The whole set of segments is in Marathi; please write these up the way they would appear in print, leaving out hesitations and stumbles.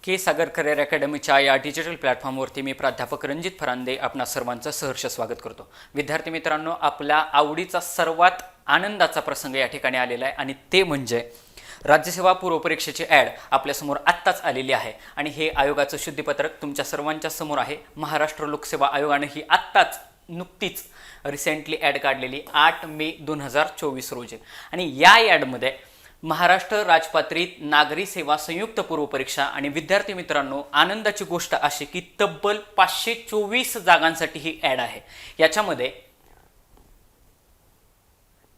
के सागर करिअर अकॅडमीच्या या डिजिटल प्लॅटफॉर्मवरती मी प्राध्यापक रणजित फरांदे आपणा सर्वांचं सहर्ष स्वागत करतो। विद्यार्थी मित्रांनो, आपल्या आवडीचा सर्वात आनंदाचा प्रसंग या ठिकाणी आलेला आहे आणि ते म्हणजे राज्यसेवा पूर्व परीक्षेची ॲड आपल्यासमोर आत्ताच आलेली आहे आणि हे आयोगाचं शुद्धीपत्रक तुमच्या सर्वांच्या समोर आहे। महाराष्ट्र लोकसेवा आयोगाने ही आत्ताच नुकतीच रिसेंटली ॲड काढलेली 8 मे 2024 रोजी आणि या ॲडमध्ये महाराष्ट्र राजपत्रित नागरी सेवा संयुक्त पूर्व परीक्षा आणि विद्यार्थी मित्रांनो, आनंदाची गोष्ट अशी की तब्बल 524 जागांसाठी ही ॲड आहे। याच्यामध्ये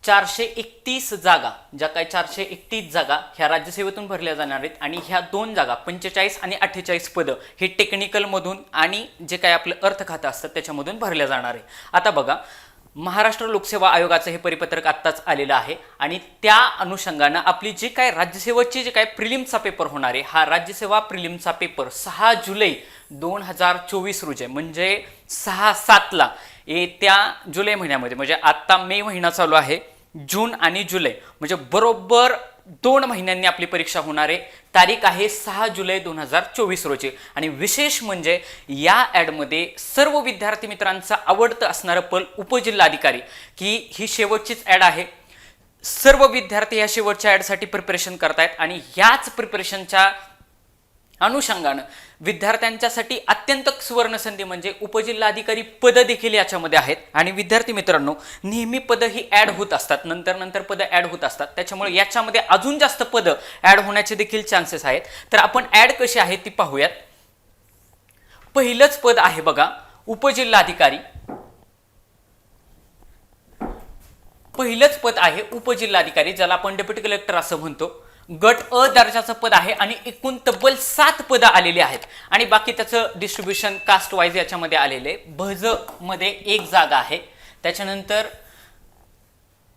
431 जागा, ज्या काही 431 जागा ह्या राज्यसेवेतून भरल्या जाणार आहेत आणि ह्या दोन जागा 45 आणि 48 पदं हे टेक्निकल मधून आणि जे काही आपलं अर्थ खातं असतं त्याच्यामधून भरल्या जाणार आहे। आता बघा, महाराष्ट्र लोकसेवा आयोगाचं हे परिपत्रक आत्ताच आलेलं आहे आणि त्या अनुषंगानं आपली जी काय राज्यसेवेची जे काय प्रिलिम्सचा पेपर होणार आहे, हा राज्यसेवा प्रिलिम्सचा पेपर 6 जुलै 2024 रोजी म्हणजे 6-7ला येत्या जुलै महिन्यामध्ये, म्हणजे आत्ता मे महिना चालू आहे, जून आणि जुलै म्हणजे बरोबर 2 महिन्यांनी आपली परीक्षा होणार आहे। तारीख आहे 6 जुलै 2024 रोजी आणि विशेष म्हणजे या ॲडमध्ये सर्व विद्यार्थी मित्रांचं आवडतं असणारं पद उपजिल्हाधिकारी की ही शेवटचीच ॲड आहे। सर्व विद्यार्थी या शेवटच्या ॲडसाठी प्रिपरेशन करतायत आणि याच प्रिपरेशनच्या अनुषंगानं विद्यार्थ्यांच्यासाठी अत्यंत सुवर्ण संधी म्हणजे उपजिल्हाधिकारी पद देखील याच्यामध्ये आहेत आणि विद्यार्थी मित्रांनो, नेहमी पद ही ॲड होत असतात, नंतर पद ॲड होत असतात, त्याच्यामुळे याच्यामध्ये अजून जास्त पद ॲड होण्याचे देखील चान्सेस आहेत। तर आपण ॲड कशी आहे ती पाहूयात। पहिलंच पद आहे बघा, उपजिल्हाधिकारी। पहिलंच पद आहे उपजिल्हाधिकारी, ज्याला आपण डेप्युटी कलेक्टर असं म्हणतो। गट अ दर्जाचं पद आहे आणि एकूण तब्बल 7 पदं आलेली आहेत आणि बाकी त्याचं डिस्ट्रीब्युशन कास्ट वाईज याच्यामध्ये आलेले। भज मध्ये 1 जागा आहे, त्याच्यानंतर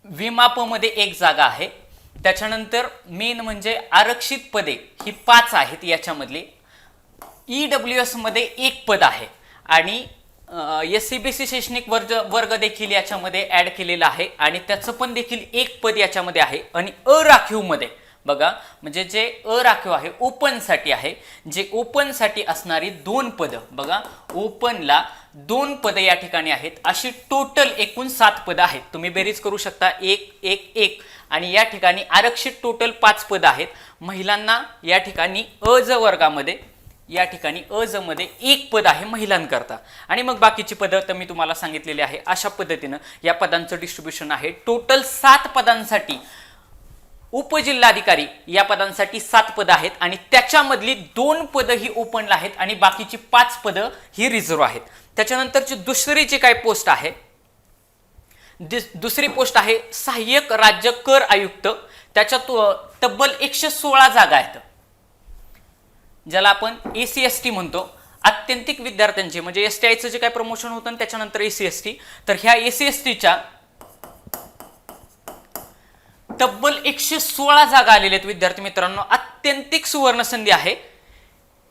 विमाप मध्ये 1 जागा आहे, त्याच्यानंतर मेन म्हणजे आरक्षित पदे ही 5 आहेत याच्यामधली। EWS मध्ये 1 पद आहे आणि SCBC शैक्षणिक वर्ग देखील याच्यामध्ये ऍड केलेला आहे आणि त्याचं पण देखील 1 पद याच्यामध्ये आहे। आणि अराखीव मध्ये बघा, म्हणजे जे अराखीव आहे ओपन साठी आहे, जे ओपन साठी असणारी 2 पदं बघा, ओपनला 2 पदं या ठिकाणी आहेत, अशी टोटल एकूण 7 पदं आहेत। तुम्ही बेरीज करू शकता, 1 1 1 आणि या ठिकाणी आरक्षित टोटल 5 पदं आहेत। महिलांना या ठिकाणी अज वर्गामध्ये या ठिकाणी अज मध्ये 1 पद आहे महिलांकरता आणि मग बाकीची पदं तर मी तुम्हाला सांगितलेली आहे। अशा पद्धतीनं या पदांचं डिस्ट्रीब्युशन आहे। टोटल 7 पदांसाठी उपजिल्हाधिकारी या पदांसाठी 7 पदं आहेत आणि त्याच्यामधली 2 पदं ही ओपनला आहेत आणि बाकीची 5 पदं ही रिझर्व्ह आहेत। त्याच्यानंतरची दुसरी जी काय पोस्ट आहे, दुसरी पोस्ट आहे सहाय्यक राज्य कर आयुक्त। त्याच्यात तब्बल 116 जागा आहेत, ज्याला आपण ACST म्हणतो, आत्यंतिक विद्यार्थ्यांचे म्हणजे STIचं जे काय प्रमोशन होतं त्याच्यानंतर ACST। तर ह्या ACSTच्या तब्बल 116 जागा आलेल्या आहेत विद्यार्थी मित्रांनो, अत्यंतिक सुवर्ण संधी आहे।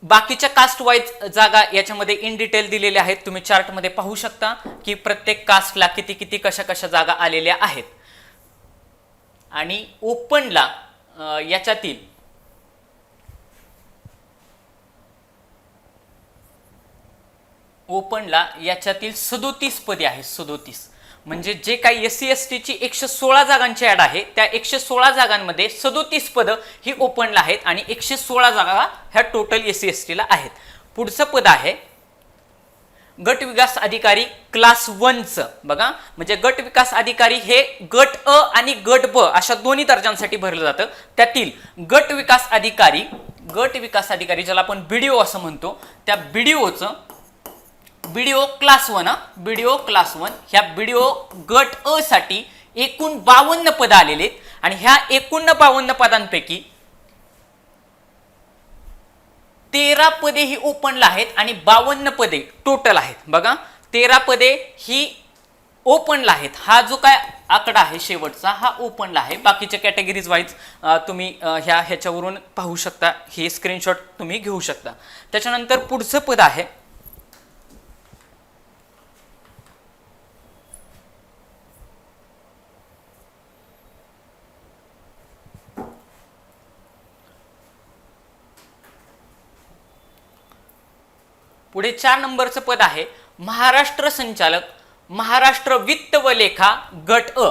बाकीच्या कास्ट वाईज जागा याच्यामध्ये इन डिटेल दिलेल्या आहेत, तुम्ही चार्ट मध्ये पाहू शकता की प्रत्येक कास्टला किती किती कशा कशा जागा आलेल्या आहेत। आणि ओपनला याच्यातील ओपनला याच्यातील 37 पदे आहेत, 37 म्हणजे जे काही SC ST ची 116 जागांची ॲड आहे, त्या 116 जागांमध्ये 37 पदं ही ओपनला आहेत आणि 116 जागा ह्या टोटल SC ST ला आहेत। पुढचं पद आहे गट विकास अधिकारी क्लास 1चं बघा, म्हणजे गट विकास अधिकारी हे गट अ आणि गट ब अशा दोन्ही दर्जांसाठी भरलं जातं। त्यातील गट विकास अधिकारी ज्याला आपण BDO असं म्हणतो, त्या BDO क्लास 1 BDO क्लास 1 ह्या BDO गट अ साठी एकूण 52 पदं आलेले आहेत आणि ह्या एकूण 52 पदांपैकी 13 पदे ही ओपनला आहेत आणि 52 पदे टोटल आहेत। बघा, 13 पदे ही ओपनला आहेत। हा जो काय आकडा आहे शेवटचा हा ओपनला आहे। बाकीचे कॅटेगरीज वाईज तुम्ही ह्याच्यावरून पाहू शकता, हे स्क्रीनशॉट तुम्ही घेऊ शकता। त्याच्यानंतर पुढचं पद आहे पुढे 4 नंबरचं पद आहे महाराष्ट्र संचालक महाराष्ट्र वित्त व लेखा गट अ.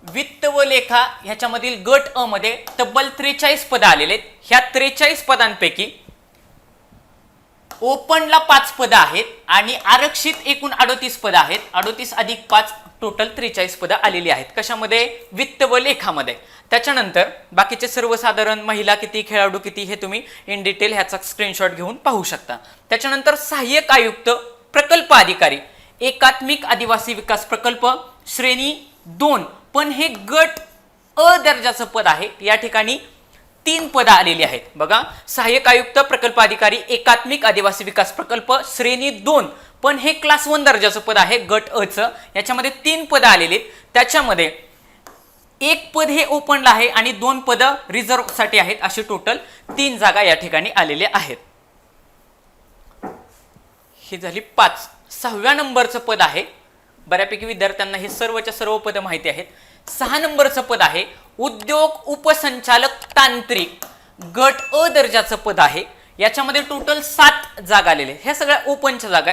वित्त व लेखा ह्याच्यामधील गट अ मध्ये तब्बल 43 पदं आलेले आहेत. ह्या 43 पदांपैकी ओपनला 5 पदं आहेत आणि आरक्षित एकूण 38 पदं आहेत. 38 अधिक 5 टोटल 43 पदं आलेली आहेत. कशामध्ये? वित्त व लेखामध्ये. त्याच्यानंतर बाकीचे सर्वसाधारण महिला किती, खेळाडू किती हे तुम्ही इन डिटेल ह्याचा स्क्रीनशॉट घेऊन पाहू शकता. त्याच्यानंतर सहाय्यक आयुक्त प्रकल्प अधिकारी एकात्मिक आदिवासी विकास प्रकल्प श्रेणी 2 पण हे गट अ दर्जाचं पद आहे. या ठिकाणी 3 पदं आलेली आहेत. बघा, सहाय्यक आयुक्त प्रकल्प अधिकारी एकात्मिक आदिवासी विकास प्रकल्प श्रेणी 2 पण हे क्लास 1 दर्जाचं पद आहे गट अ चं. याच्यामध्ये 3 पदं आलेली आहेत. त्याच्यामध्ये 1 पद हे ओपनला आहे आणि 2 पदं रिझर्व्ह साठी आहेत. असे टोटल 3 जागा या ठिकाणी आलेल्या आहेत. ही झाली 5. 6व्या नंबरचं पद आहे, बऱ्यापैकी विद्यार्थ्यांना हे सर्वच्या सर्व पदं माहिती आहेत. 6 नंबरचं पद आहे उद्योग उपसंचालक तांत्रिक गट अ दर्जाचं पद आहे. याच्यामध्ये टोटल 7 जागा आलेले आहेत. ह्या सगळ्या ओपनच्या जागा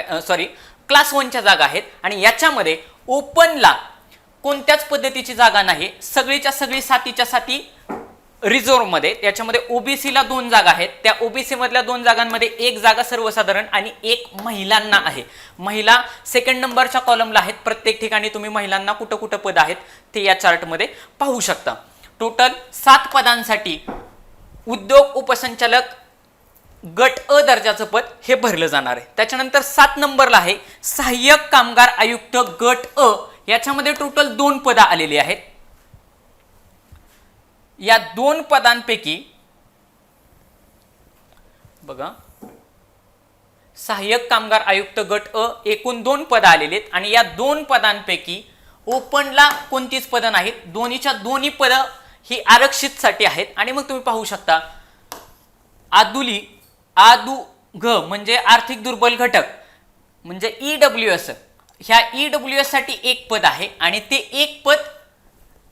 क्लास 1च्या जागा आहेत आणि याच्यामध्ये ओपनला कोणत्याच पद्धतीची जागा नाही. सगळीच्या सगळी 7च्या 7 रिझर्व्ह मध्ये. त्याच्यामध्ये ओबीसीला 2 जागा आहेत. त्या ओबीसी मधल्या 2 जागांमध्ये 1 जागा सर्वसाधारण आणि 1 महिलांना आहे. महिला 2nd नंबरच्या कॉलमला आहेत. प्रत्येक ठिकाणी तुम्ही महिलांना कुठं कुठं पद आहेत ते या चार्टमध्ये पाहू शकता. टोटल 7 पदांसाठी उद्योग उपसंचालक गट अ दर्जाचं पद हे भरलं जाणार आहे. त्याच्यानंतर 7 नंबरला आहे सहाय्यक कामगार आयुक्त गट अ. याच्यामध्ये टोटल 2 पदं आलेली आहेत. या 2 पदांपैकी बघा, सहाय्यक कामगार आयुक्त गट अ एकूण 2 पदं आलेली आहेत आणि या 2 पदांपैकी ओपनला कोणतीच पदं नाहीत. दोन्हीच्या दोन्ही पदं ही आरक्षित साठी आहेत. आणि मग तुम्ही पाहू शकता आदुघ म्हणजे आर्थिक दुर्बल घटक म्हणजे ईडब्ल्यूएस. ह्या ईडब्ल्यूएस साठी 1 पद आहे आणि ते 1 पद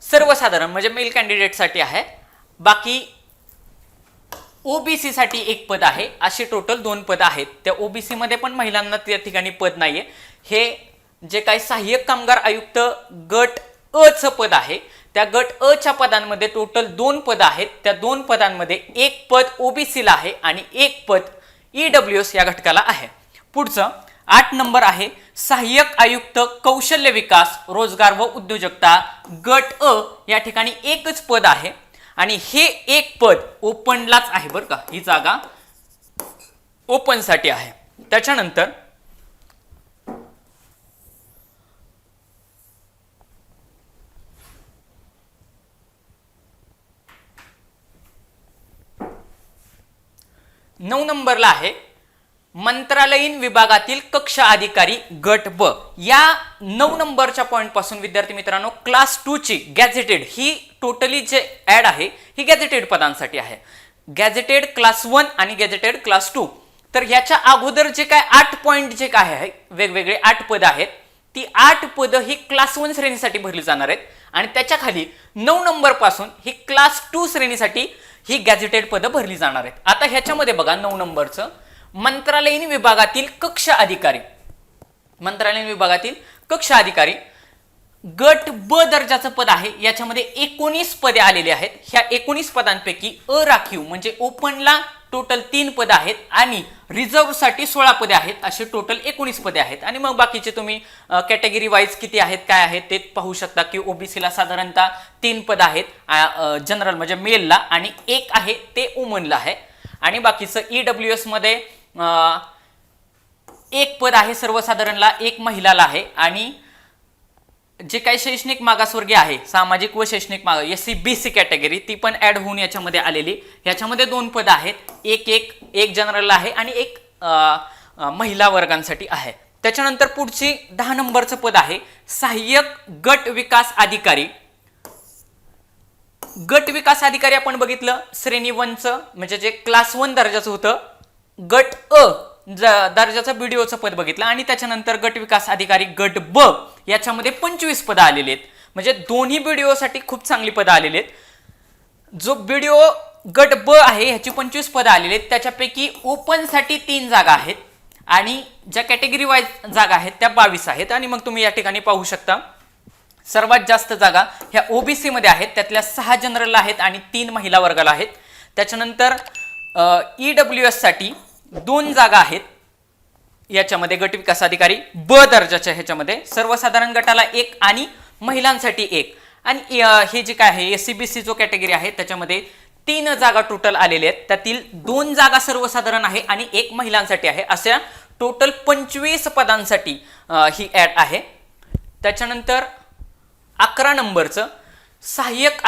सर्वसाधारण म्हणजे मेल कॅन्डिडेट साठी आहे. बाकी ओबीसी साठी 1 पद आहे. अशी टोटल 2 पदं आहेत. त्या ओबीसी मध्ये पण महिलांना त्या ठिकाणी पद नाहीये. हे जे काही सहाय्यक कामगार आयुक्त गट अ चं पद आहे त्या गट अ च्या पदांमध्ये टोटल 2 पदं आहेत. त्या 2 पदांमध्ये 1 पद ओबीसीला आहे आणि 1 पद ईडब्ल्यूएस या घटकाला आहे. पुढचं 8 नंबर आहे सहाय्यक आयुक्त कौशल्य विकास रोजगार व उद्योजकता गट अ. या ठिकाणी 1च पद आहे आणि हे 1 पद ओपनलाच आहे बरं का. ही जागा ओपन साठी आहे. त्याच्यानंतर नऊ नंबरला आहे मंत्रालयीन विभागातील कक्षा अधिकारी गट ब. या 9 नंबरच्या पॉइंट पासून विद्यार्थी मित्रांनो क्लास 2 ची गॅझेटेड ही टोटली जे ऍड आहे ही गॅझेटेड पदांसाठी आहे. गॅझेटेड क्लास 1 आणि गॅझेटेड क्लास 2. तर ह्याच्या अगोदर जे काय 8 पॉइंट जे काय आहे वेगवेगळे 8 पद आहेत ती 8 पद ही क्लास 1 श्रेणीसाठी भरली जाणार आहेत आणि त्याच्या खाली 9 नंबर पासून ही क्लास 2 श्रेणीसाठी ही गॅझेटेड पदं भरली जाणार आहेत. आता ह्याच्यामध्ये बघा 9 नंबरचं मंत्रालयीन विभागातील कक्षा अधिकारी. मंत्रालयीन विभागातील कक्षा अधिकारी गट ब दर्जाचं पद आहे. याच्यामध्ये 19 पदे आलेली आहेत. ह्या 19 पदांपैकी अराखीव म्हणजे ओपनला टोटल 3 पदं आहेत आणि रिझर्व्ह साठी 16 पदे आहेत. असे टोटल 19 पदे आहेत. आणि मग बाकीचे तुम्ही कॅटेगरी वाईज किती आहेत काय आहेत ते पाहू शकता की ओबीसीला साधारणतः 3 पदं आहेत जनरल म्हणजे मेलला आणि 1 आहे ते वुमनला आहे. आणि बाकीचं ईडब्ल्यूएस मध्ये 1 पद आहे सर्वसाधारणला, 1 महिलाला आहे. आणि जे काही शैक्षणिक मागासवर्गीय आहे सामाजिक व शैक्षणिक मागास एससी बीसी कॅटेगरी ती पण ऍड होऊन याच्यामध्ये आलेली. याच्यामध्ये 2 पदं आहेत. एक जनरलला आहे आणि 1 महिला वर्गांसाठी आहे. त्याच्यानंतर पुढची 10 नंबरचं पद आहे सहाय्यक गट विकास अधिकारी. गट विकास अधिकारी आपण बघितलं श्रेणी 1चं म्हणजे जे क्लास 1 दर्जाचं होतं. गट अ दर्जाचं बीडीओचं पद बघितलं आणि त्याच्यानंतर गट विकास अधिकारी गट ब याच्यामध्ये 25 पदं आलेली आहेत. म्हणजे दोन्ही बीडीओ साठी खूप चांगली पदं आलेली आहेत. जो बीडीओ गट ब आहे ह्याची 25 पदं आलेली आहेत. त्याच्यापैकी ओपनसाठी 3 जागा आहेत आणि ज्या कॅटेगरी वाईज जागा आहेत त्या 22 आहेत. आणि मग तुम्ही या ठिकाणी पाहू शकता सर्वात जास्त जागा ह्या ओबीसी मध्ये आहेत, त्यातल्या 6 जनरल आहेत आणि 3 महिला वर्गाला आहेत. त्याच्यानंतर ईडब्ल्यूएस साठी 2 जागा आहेत याच्यामध्ये गट विकास अधिकारी ब दर्जाच्या ह्याच्यामध्ये, सर्वसाधारण गटाला 1 आणि महिलांसाठी 1. आणि हे जे काय आहे एससीबीसी जो कॅटेगरी आहे त्याच्यामध्ये 3 जागा टोटल आलेल्या आहेत, त्यातील 2 जागा सर्वसाधारण आहे आणि 1 महिलांसाठी आहे. अशा टोटल 25 पदांसाठी ही ऍड आहे. त्याच्यानंतर 11 नंबरचं सहाय्यक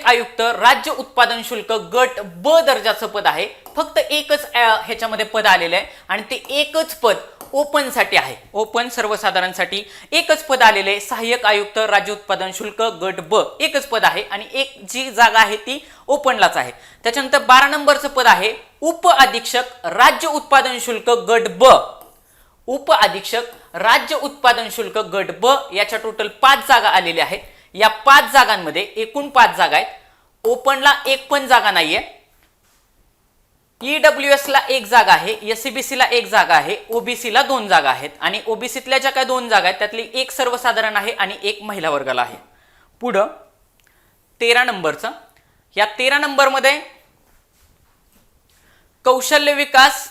आयुक्त राज्य उत्पादन शुल्क गट ब दर्जाचं पद आहे. फक्त एकच ह्याच्यामध्ये पद आलेलं आहे आणि ते एकच पद ओपन साठी आहे. ओपन सर्वसाधारणसाठी एकच पद आलेले आहे. सहाय्यक आयुक्त राज्य उत्पादन शुल्क गट ब एकच पद आहे आणि एक जी जागा आहे ती ओपनलाच आहे. त्याच्यानंतर 12 नंबरचं पद आहे उप अधीक्षक राज्य उत्पादन शुल्क गट ब. उप अधीक्षक राज्य उत्पादन शुल्क गट ब याच्या टोटल 5 जागा आलेल्या आहेत. या 5 जागांमध्ये एकूण 5 जागा आहेत. ओपनला एक पण जागा नाहीये. ईडब्ल्यूएस ला 1 जागा आहे, एससीबीसी ला 1 जागा आहे, ओबीसी ला 2 जागा आहेत आणि ओबीसीतल्या ज्या काय 2 जागा आहेत त्यातली 1 सर्वसाधारण आहे आणि 1 महिला वर्गाला आहे. पुढं 13 नंबरचं, या 13 नंबरमध्ये कौशल्य विकास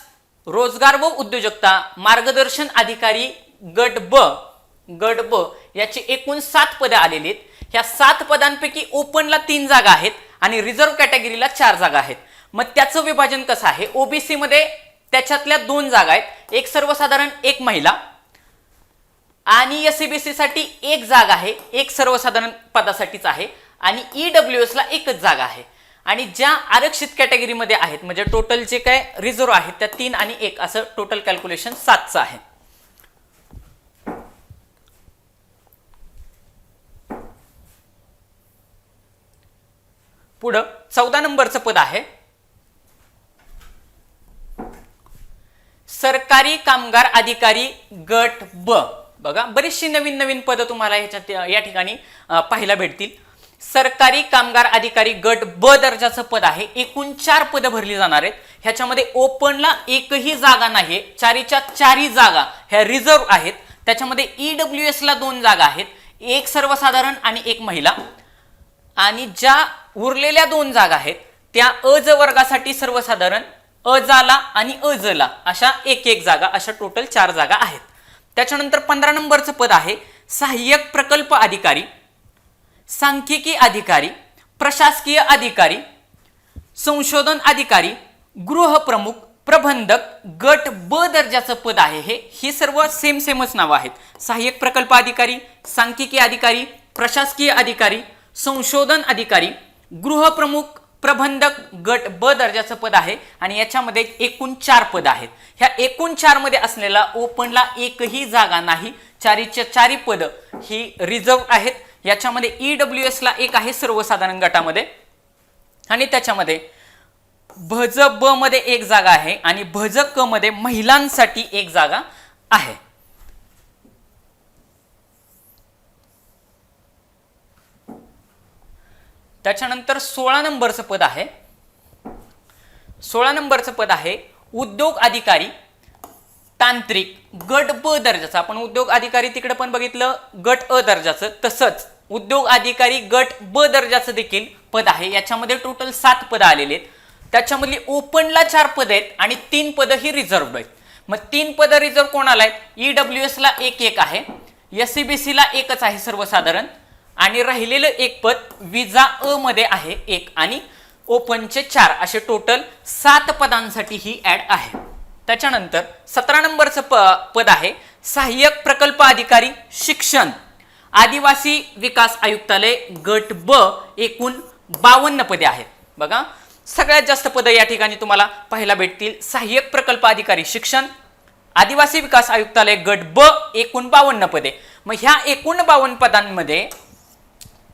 रोजगार व उद्योजकता मार्गदर्शन अधिकारी गट ब याची एकूण 7 पदे आलेली आहेत. ह्या 7 पदांपैकी ओपनला 3 जागा आहेत आणि रिझर्व्ह कॅटेगरीला 4 जागा आहेत. मग त्याचं विभाजन कसं आहे, ओबीसी मध्ये त्याच्यातल्या 2 जागा आहेत, 1 सर्वसाधारण 1 महिला आणि एससीबीसी साठी 1 जागा आहे, 1 सर्वसाधारण पदासाठीच आहे आणि ईडब्ल्यूएस ला 1च जागा आहे. आणि ज्या आरक्षित कॅटेगरीमध्ये आहेत म्हणजे टोटल जे काय रिझर्व्ह आहेत त्या 3 आणि 1 असं टोटल कॅल्क्युलेशन 7चं आहे. पुढं 14 नंबरचं पद आहे सरकारी कामगार अधिकारी गट ब. बघा बरीचशी नवीन पदं तुम्हाला ह्याच्यात या ठिकाणी पाहायला भेटतील. सरकारी कामगार अधिकारी गट ब दर्जाचं पद आहे. एकूण 4 पदं भरली जाणार आहेत. ह्याच्यामध्ये ओपनला एकही जागा नाहीये, 4च्या 4 जागा ह्या रिझर्व्ह आहेत. त्याच्यामध्ये ईडब्ल्यूएस ला 2 जागा आहेत, 1 सर्वसाधारण आणि 1 महिला आणि ज्या उरलेल्या 2 जागा आहेत त्या अज वर्गासाठी सर्वसाधारण, अजाला आणि अजला अशा 1 जागा, अशा टोटल 4 जागा आहेत. त्याच्यानंतर 15 नंबरचं पद आहे सहाय्यक प्रकल्प अधिकारी, सांख्यिकी अधिकारी, प्रशासकीय अधिकारी, संशोधन अधिकारी, गृहप्रमुख, प्रबंधक गट ब दर्जाचं पद आहे. ही सर्व सेमच नावं आहेत. सहाय्यक प्रकल्प अधिकारी, सांख्यिकी अधिकारी, प्रशासकीय अधिकारी, संशोधन अधिकारी, गृहप्रमुख, प्रबंधक गट ब दर्जाचं पद आहे आणि याच्यामध्ये एकूण 4 पद आहेत. ह्या एकूण 4 मध्ये असलेला ओपनला एकही जागा नाही. 4च्या 4 पद ही रिझर्व्ह आहेत. याच्यामध्ये ईडब्ल्यूएस ला 1 आहे सर्वसाधारण गटामध्ये आणि त्याच्यामध्ये भज ब मध्ये 1 जागा आहे आणि भज क मध्ये महिलांसाठी 1 जागा आहे. त्याच्यानंतर 16 नंबरचं पद आहे. 16 नंबरचं पद आहे उद्योग अधिकारी तांत्रिक गट ब दर्जाचं. आपण उद्योग अधिकारी तिकडे पण बघितलं गट अ दर्जाचं, तसंच उद्योग अधिकारी गट ब दर्जाचं देखील पद आहे. याच्यामध्ये टोटल 7 पदं आलेली आहेत. त्याच्यामधली ओपनला 4 पदं आहेत आणि 3 पदं ही रिझर्व्ह आहेत. मग 3 पदं रिझर्व्ह कोणाला आहेत, ईडब्ल्यूएस ला 1 आहे, एससीबीसी ला 1च आहे सर्वसाधारण आणि राहिलेलं 1 पद विजा अ मध्ये आहे 1 आणि ओपनचे 4 असे टोटल 7 पदांसाठी ही ऍड आहे. त्याच्यानंतर 17 नंबरचं पद आहे सहाय्यक प्रकल्प अधिकारी शिक्षण आदिवासी विकास आयुक्तालय गट ब. एकूण 52 पदे आहेत. बघा सगळ्यात जास्त पदं या ठिकाणी तुम्हाला पाहायला भेटतील. सहाय्यक प्रकल्प अधिकारी शिक्षण आदिवासी विकास आयुक्तालय गट ब एकूण 52 पदे. मग ह्या एकूण 52 पदांमध्ये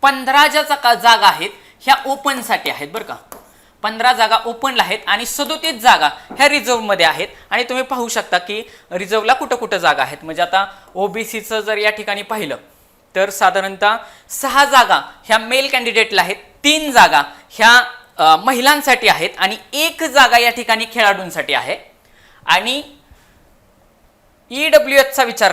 15 ज्या जागा आहेत ह्या ओपनसाठी आहेत बरं का. 15 जागा ओपनला आहेत आणि 37 जागा ह्या रिझर्व्ह मध्ये आहेत. आणि तुम्ही पाहू शकता की रिझर्व्हला कुठं जागा आहेत. म्हणजे आता ओबीसीचं जर या ठिकाणी पाहिलं तर साधारणतः 6 जागा ह्या मेल कॅन्डिडेटला आहेत, 3 जागा ह्या महिलांसाठी आहेत आणि 1 जागा या ठिकाणी खेळाडूंसाठी आहे. आणि ईडब्ल्यूएचचा विचार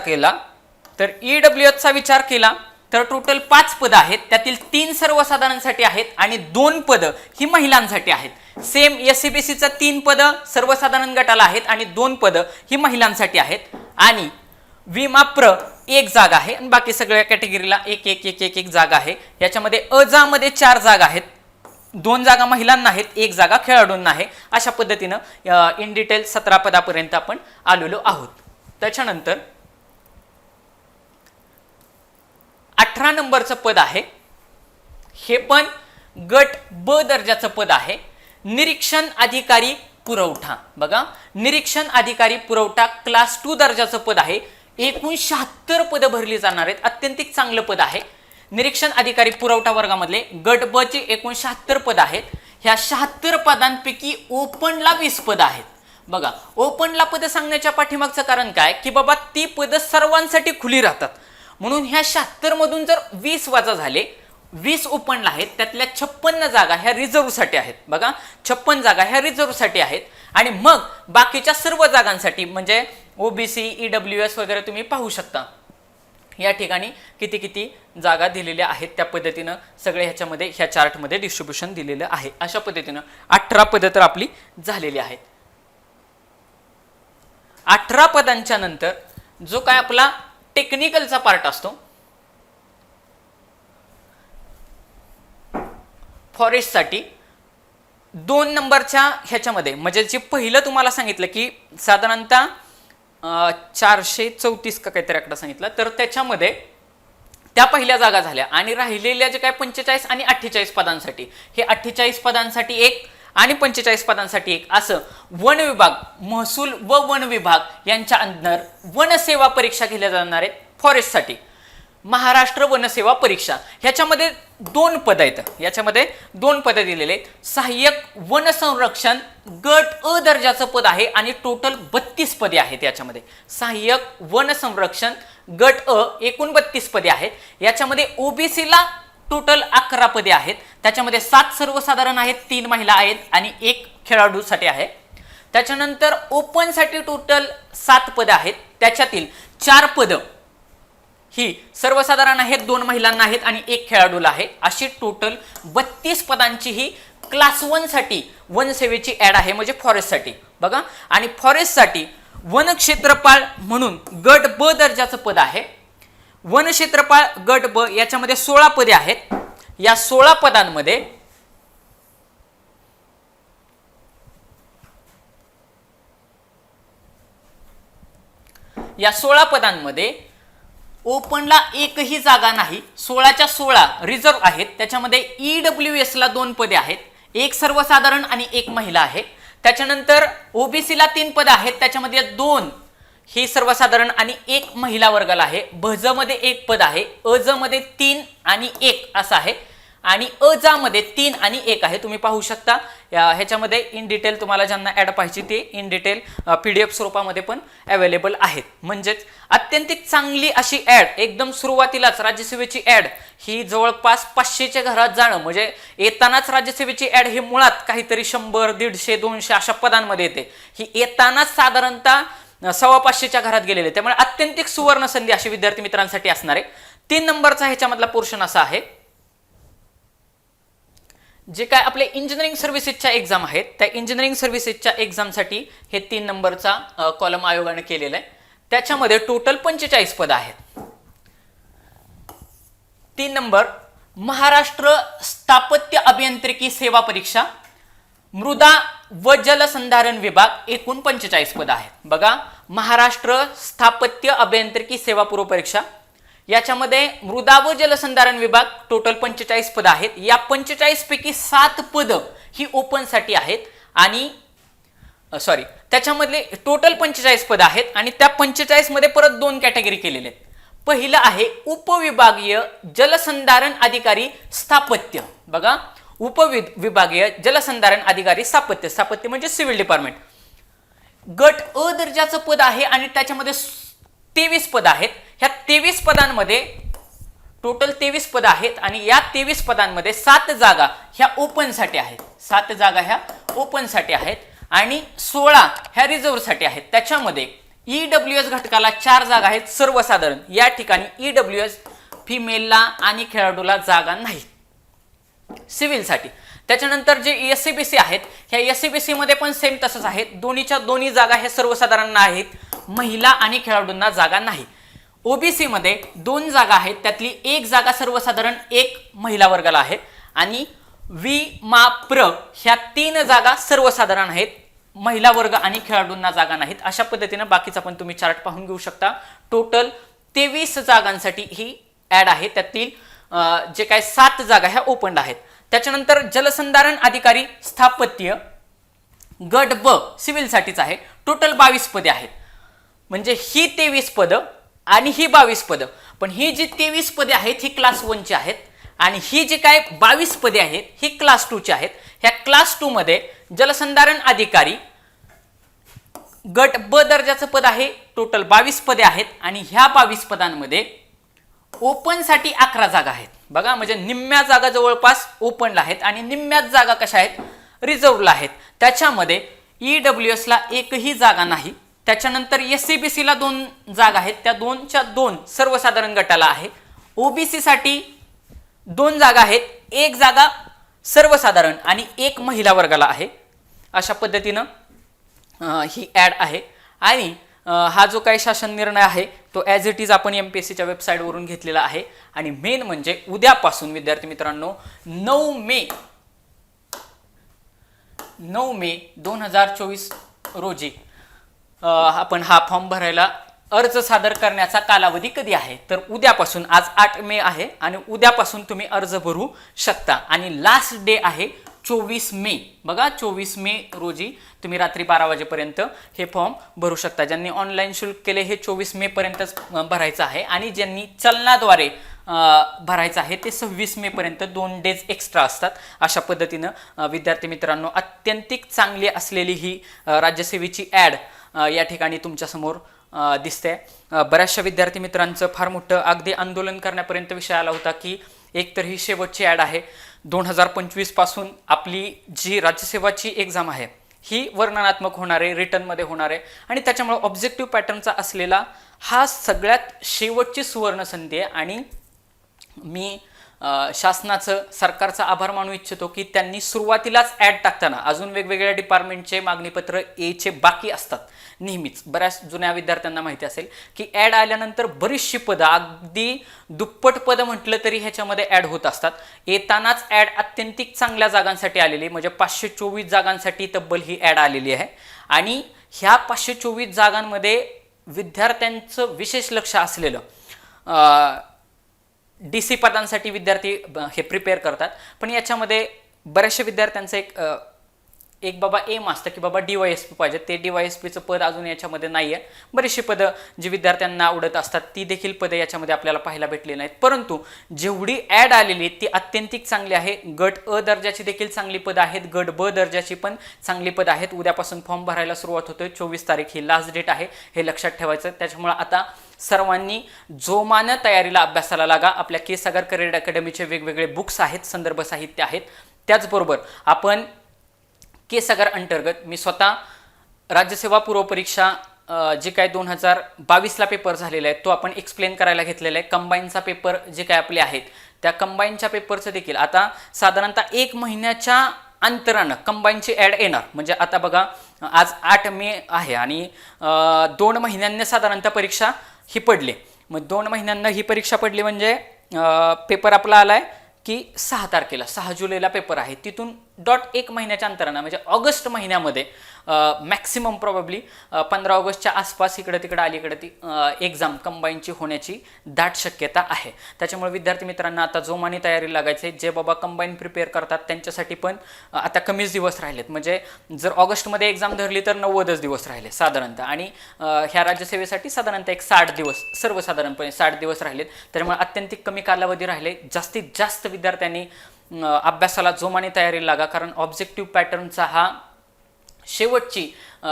केला तर टोटल 5 पदं आहेत, त्यातील 3 सर्वसाधारणसाठी आहेत आणि 2 पदं ही महिलांसाठी आहेत. सेम एससीबीसीचा 3 पदं सर्वसाधारण गटाला आहेत आणि 2 पदं ही महिलांसाठी आहेत. आणि विमाप्र 1 जागा आहे आणि बाकी सगळ्या कॅटेगरीला एक जागा आहे. याच्यामध्ये अजामध्ये 4 जागा आहेत, 2 जागा महिलांना आहेत, 1 जागा खेळाडूंना आहे. अशा पद्धतीनं इन डिटेल 17 पदापर्यंत आपण आलेलो आहोत. त्याच्यानंतर 18 नंबरचं पद आहे, हे पण गट ब दर्जाचं पद आहे, निरीक्षण अधिकारी पुरवठा. बघा, निरीक्षण अधिकारी पुरवठा क्लास 2 दर्जाचं पद आहे. एकूण 76 पदं भरली जाणार आहेत. अत्यंत चांगलं पद आहे. निरीक्षण अधिकारी पुरवठा वर्गामधले गट ब चे एकूण 76 पद आहेत. ह्या 76 पदांपैकी ओपनला 20 पदं आहेत. बघा, ओपनला पद सांगण्याच्या पाठीमागचं कारण काय की बाबा ती पदं सर्वांसाठी खुली राहतात, म्हणून ह्या 76 मधून जर 20 वजा झाले, 20 ओपनला आहेत, त्यातल्या 56 जागा ह्या रिझर्व्हसाठी आहेत. बघा, 56 जागा ह्या रिझर्व्हसाठी आहेत. आणि मग बाकीच्या सर्व जागांसाठी म्हणजे ओबीसी, ईडब्ल्यूएस वगैरे तुम्ही पाहू शकता या ठिकाणी किती किती जागा दिलेल्या आहेत. त्या पद्धतीनं सगळे ह्याच्यामध्ये ह्या चार्टमध्ये डिस्ट्रीब्युशन दिलेलं आहे. अशा पद्धतीनं 18 पदं तर आपली झालेली आहेत. 18 पदांच्या नंतर जो काय आपला टेक्निकलचा पार्ट असतो, फॉरेस्टसाठी 2 नंबरच्या ह्याच्यामध्ये म्हणजे जे पहिलं तुम्हाला सांगितलं की साधारणतः 434 का काहीतरी आकडा सांगितला, तर त्याच्यामध्ये त्या पहिल्या जागा झाल्या आणि राहिलेल्या जे काय 45 आणि 48 पदांसाठी, हे 48 पदांसाठी 1 आणि 45 पदांसाठी 1 असं वन विभाग, महसूल व वन विभाग यांच्या अंदर वनसेवा परीक्षा घेतल्या जाणार आहेत. फॉरेस्टसाठी महाराष्ट्र वनसेवा परीक्षा, ह्याच्यामध्ये 2 पदं आहेत. याच्यामध्ये 2 पदं दिलेले आहेत. सहाय्यक वन संरक्षण गट अ दर्जाचं पद आहे आणि टोटल 32 पदे आहेत. याच्यामध्ये सहाय्यक वन संरक्षण गट अ एकूण 32 पदे आहेत. याच्यामध्ये ओबीसीला टोटल 11 पदे आहेत. त्याच्यामध्ये 7 सर्वसाधारण आहेत, 3 महिला आहेत आणि 1 खेळाडूसाठी आहे. त्याच्यानंतर ओपनसाठी टोटल 7 पदं आहेत. त्याच्यातील 4 पदं ही सर्वसाधारण आहेत, 2 महिलांना आहेत आणि 1 खेळाडूला आहे. अशी टोटल 32 पदांची ही क्लास 1 साठी वनसेवेची ऍड आहे, म्हणजे फॉरेस्टसाठी. बघा, आणि फॉरेस्टसाठी वन क्षेत्रपाळ म्हणून गट ब दर्जाचं पद आहे. वन क्षेत्रपाळ गट ब याच्यामध्ये 16 पदे आहेत. या 16 पदांमध्ये ओपनला एकही जागा नाही, 16च्या 16 रिझर्व्ह आहेत. त्याच्यामध्ये ईडब्ल्यूएस ला 2 पदे आहेत, 1 सर्वसाधारण आणि 1 महिला आहे. त्याच्यानंतर ओबीसीला 3 पदे आहेत, त्याच्यामध्ये 2 ही सर्वसाधारण आणि 1 महिला वर्गाला आहे. भज मध्ये 1 पद आहे, अज मध्ये 3 आणि 1 असं आहे आणि अजा मध्ये 3 आणि 1 आहे. तुम्ही पाहू शकता ह्याच्यामध्ये इन डिटेल तुम्हाला ज्यांना ऍड पाहिजे ते इन डिटेल पीडीएफ स्वरूपामध्ये पण अवेलेबल आहेत. म्हणजेच अत्यंत चांगली अशी ऍड, एकदम सुरुवातीलाच राज्यसेवेची ऍड ही जवळपास 500च्या घरात जाणं, म्हणजे येतानाच राज्यसेवेची ऍड ही मुळात काहीतरी 100, 150, 200 अशा पदांमध्ये येते. ही येतानाच साधारणतः 550च्या घरात गेलेले, त्यामुळे अत्यंत सुवर्ण संधी अशी विद्यार्थी मित्रांसाठी असणार आहे. 3 नंबरचा ह्याच्यामधला पोर्शन असा आहे, जे काय आपले इंजिनिअरिंग सर्व्हिसेसच्या एक्झाम आहेत त्या इंजिनिअरिंग सर्व्हिसेसच्या एक्झामसाठी हे 3 नंबरचा कॉलम आयोगाने केलेला आहे. त्याच्यामध्ये टोटल 45 पदं आहेत. 3 नंबर महाराष्ट्र स्थापत्य अभियांत्रिकी सेवा परीक्षा मृदा व जलसंधारण विभाग एकूण 45 पदं आहेत. बघा, महाराष्ट्र स्थापत्य अभियांत्रिकी सेवा पूर्व परीक्षा याच्यामध्ये मृदा व जलसंधारण विभाग टोटल 45 पदं आहेत. या 45 पैकी 7 पदं ही ओपन साठी आहेत आणि त्याच्यामधले टोटल 45 पदं आहेत आणि त्या 45 मध्ये परत 2 कॅटेगरी केलेले आहेत. पहिलं आहे उपविभागीय जलसंधारण अधिकारी स्थापत्य. बघा, उपविभागीय जलसंधारण अधिकारी स्थापत्य म्हणजे सिव्हिल डिपार्टमेंट. गट अ दर्जाचं पद आहे आणि त्याच्यामध्ये 23 पदं आहेत. ह्या 23 पदांमध्ये टोटल 23 पदं आहेत आणि या 23 पदांमध्ये 7 जागा ह्या ओपनसाठी आहेत. 7 जागा ह्या ओपनसाठी आहेत आणि 16 ह्या रिझर्व्हसाठी आहेत. त्याच्यामध्ये EWS घटकाला 4 जागा आहेत सर्वसाधारण. या ठिकाणी EWS फिमेलला आणि खेळाडूला जागा नाही सिव्हिलसाठी. त्याच्यानंतर जे SCBC आहेत, ह्या SCBC मध्ये पण सेम तसंच आहे. दोन्हीच्या दोन्ही जागा ह्या सर्वसाधारणना आहेत, महिला आणि खेळाडूंना जागा नाही. OBC मध्ये 2 जागा आहेत, त्यातली 1 जागा सर्वसाधारण, 1 महिला वर्गाला आहे आणि WMAPR ह्या 3 जागा सर्वसाधारण आहेत, महिला वर्ग आणि खेळाडूंना जागा नाहीत. अशा पद्धतीने बाकीचा पण तुम्ही चार्ट पाहून घेऊ शकता. टोटल 23 जागांसाठी ही ऍड आहे, त्यातील जे काय 7 जागा ह्या ओपन आहेत. त्याच्यानंतर जलसंधारण अधिकारी स्थापत्य गट ब सिव्हिलसाठीच आहे. टोटल 22 पदे आहेत. म्हणजे ही 23 पदं आणि ही 22 पदं. पण ही जी 23 पदे आहेत ही क्लास 1 ची आहेत आणि ही जी काय 22 पदे आहेत ही क्लास 2 ची आहेत. ह्या क्लास 2 मध्ये जलसंधारण अधिकारी गट ब दर्जाचं पद आहे. टोटल 22 पदे आहेत आणि ह्या 22 पदांमध्ये ओपनसाठी 11 जागा आहेत. बघा, म्हणजे निम्म्या जागा जवळपास ओपनला आहेत आणि निम्म्याच जागा कशा आहेत, रिझर्व्हला आहेत. त्याच्यामध्ये EWS ला एकही जागा नाही. त्याच्यानंतर SCBC ला 2 जागा आहेत, त्या 2च्या 2 सर्वसाधारण गटाला आहे. OBC साठी 2 जागा आहेत, 1 जागा सर्वसाधारण आणि 1 महिला वर्गाला आहे. अशा पद्धतीनं ही ऍड आहे आणि हा जो काही शासन निर्णय आहे तो ॲज इट इज आपण MPSCच्या वेबसाईटवरून घेतलेला आहे. आणि मेन म्हणजे उद्यापासून विद्यार्थी मित्रांनो 9 मे 2024 रोजी आपण हा फॉर्म भरायला अर्ज सादर करण्याचा कालावधी कधी आहे, तर उद्यापासून. आज 8 मे आहे आणि उद्यापासून तुम्ही अर्ज भरू शकता आणि लास्ट डे आहे 24 मे. बघा, 24 मे रोजी तुम्ही रात्री 12 वाजेपर्यंत हे फॉर्म भरू शकता. ज्यांनी ऑनलाईन शुल्क केले हे 24 मे पर्यंतच भरायचं आहे आणि ज्यांनी चलनाद्वारे भरायचं आहे ते 26 मे पर्यंत 2 डेज एक्स्ट्रा असतात. अशा पद्धतीनं विद्यार्थी मित्रांनो अत्यंतिक चांगली असलेली ही राज्यसेवेची ॲड या ठिकाणी तुमच्यासमोर दिसते. बऱ्याचशा विद्यार्थी मित्रांचं फार मोठं अगदी आंदोलन करण्यापर्यंत विषय आला होता की एकतर ही शेवटची ॲड आहे. 2025 पासून आपली जी राज्यसेवाची एक्झाम आहे ही वर्णनात्मक होणार आहे, रिटर्नमध्ये होणार आहे आणि त्याच्यामुळे ऑब्जेक्टिव्ह पॅटर्नचा असलेला हा सगळ्यात शेवटची सुवर्ण संधी आहे. आणि मी शासनाचं, सरकारचा आभार मानू इच्छितो की त्यांनी सुरुवातीलाच ॲड टाकताना अजून वेगवेगळ्या डिपार्टमेंटचे मागणीपत्र यायचे बाकी असतात नेहमीच. बऱ्याच जुन्या विद्यार्थ्यांना माहिती असेल की ॲड आल्यानंतर बरीचशी पदं, अगदी दुप्पट पदं म्हटलं तरी ह्याच्यामध्ये ॲड होत असतात. येतानाच ॲड अत्यंतिक चांगल्या जागांसाठी आलेली, म्हणजे 524 जागांसाठी तब्बल ही ॲड आलेली आहे. आणि ह्या 524 जागांमध्ये विद्यार्थ्यांचं विशेष लक्ष असलेलं DC पदांसाठी विद्यार्थी हे प्रिपेअर करतात. पण याच्यामध्ये बऱ्याचशा विद्यार्थ्यांचं एक बाबा एम असतं की बाबा DYSP पाहिजे, ते DYSPचं पद अजून याच्यामध्ये नाही आहे. बरीचशी पदं जी विद्यार्थ्यांना आवडत असतात ती देखील पदं याच्यामध्ये आपल्याला पाहायला भेटली नाहीत. परंतु जेवढी ॲड आलेली ती अत्यंतिक चांगली आहे. गट अ दर्जाची देखील चांगली पदं आहेत, गट ब दर्जाची पण चांगली पदं आहेत. उद्यापासून फॉर्म भरायला सुरुवात होतोय. 24 तारीख ही लास्ट डेट आहे, हे लक्षात ठेवायचं. त्याच्यामुळे आता सर्वांनी जोमानं तयारीला, अभ्यासाला लागा. आपल्या के सागर करिअर अकॅडमीचे वेगवेगळे बुक्स आहेत, संदर्भ साहित्य आहेत. त्याचबरोबर आपण के सागर अंतर्गत मी स्वतः राज्यसेवा पूर्व परीक्षा जे काय 2022ला पेपर झालेला आहे तो आपण एक्सप्लेन करायला घेतलेला आहे. कंबाईनचा पेपर जे काय आपले आहेत त्या कंबाईनच्या पेपरचं देखील आता साधारणतः 1 महिन्याच्या अंतरानं कंबाईनची ॲड येणार. म्हणजे आता बघा, आज 8 मे आहे आणि 2 महिन्यांनी साधारणतः परीक्षा ही पडली. मग 2 महिन्यांना ही परीक्षा पडली म्हणजे पेपर आपला आलाय की 6 तारखेला, 6 जुलैला पेपर आहे. तिथून 1 महिन्याच्या अंतरानं म्हणजे ऑगस्ट महिन्यामध्ये मॅक्सिमम प्रॉबेबली 15 ऑगस्टच्या आसपास इकडे तिकडे अलीकडे ती एक्झाम कंबाईनची होण्याची दाट शक्यता आहे. त्याच्यामुळे विद्यार्थी मित्रांना आता जोमाने तयारी लागायची आहे. जे बाबा कंबाईन प्रिपेअर करतात त्यांच्यासाठी पण आता कमीच दिवस राहिलेत. म्हणजे जर ऑगस्टमध्ये एक्झाम धरली तर 90च दिवस राहिले साधारणतः आणि ह्या राज्यसेवेसाठी साधारणतः एक 60 दिवस, सर्वसाधारणपणे 60 दिवस राहिलेत. त्यामुळे अत्यंतिक कमी कालावधी राहिले. जास्तीत जास्त विद्यार्थ्यांनी अभ्यासाला जोमाने तयारी लागा, कारण ऑब्जेक्टिव्ह पॅटर्नचा हा शेवटची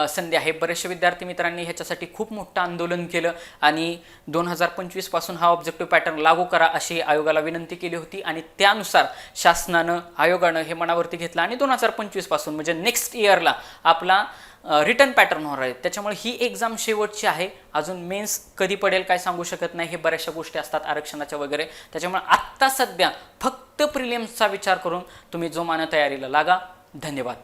संधी आहे. बरेचसे विद्यार्थी मित्रांनी ह्याच्यासाठी खूप मोठं आंदोलन केलं आणि 2025 पासून हा ऑब्जेक्टिव्ह पॅटर्न लागू करा अशी आयोगाला विनंती केली होती आणि त्यानुसार आयोगानं हे मनावरती घेतलं आणि 2025 पासून म्हणजे नेक्स्ट इयरला आपला रिटर्न पॅटर्न होणार आहे. त्याच्यामुळे ही एक्झाम शेवटची आहे. अजून मेन्स कधी पडेल काय सांगू शकत नाही. हे बऱ्याचशा गोष्टी असतात आरक्षणाच्या वगैरे. त्याच्यामुळे आत्ता सध्या फक्त प्रिलिम्सचा विचार करून तुम्ही जोमानं तयारीला लागा. धन्यवाद.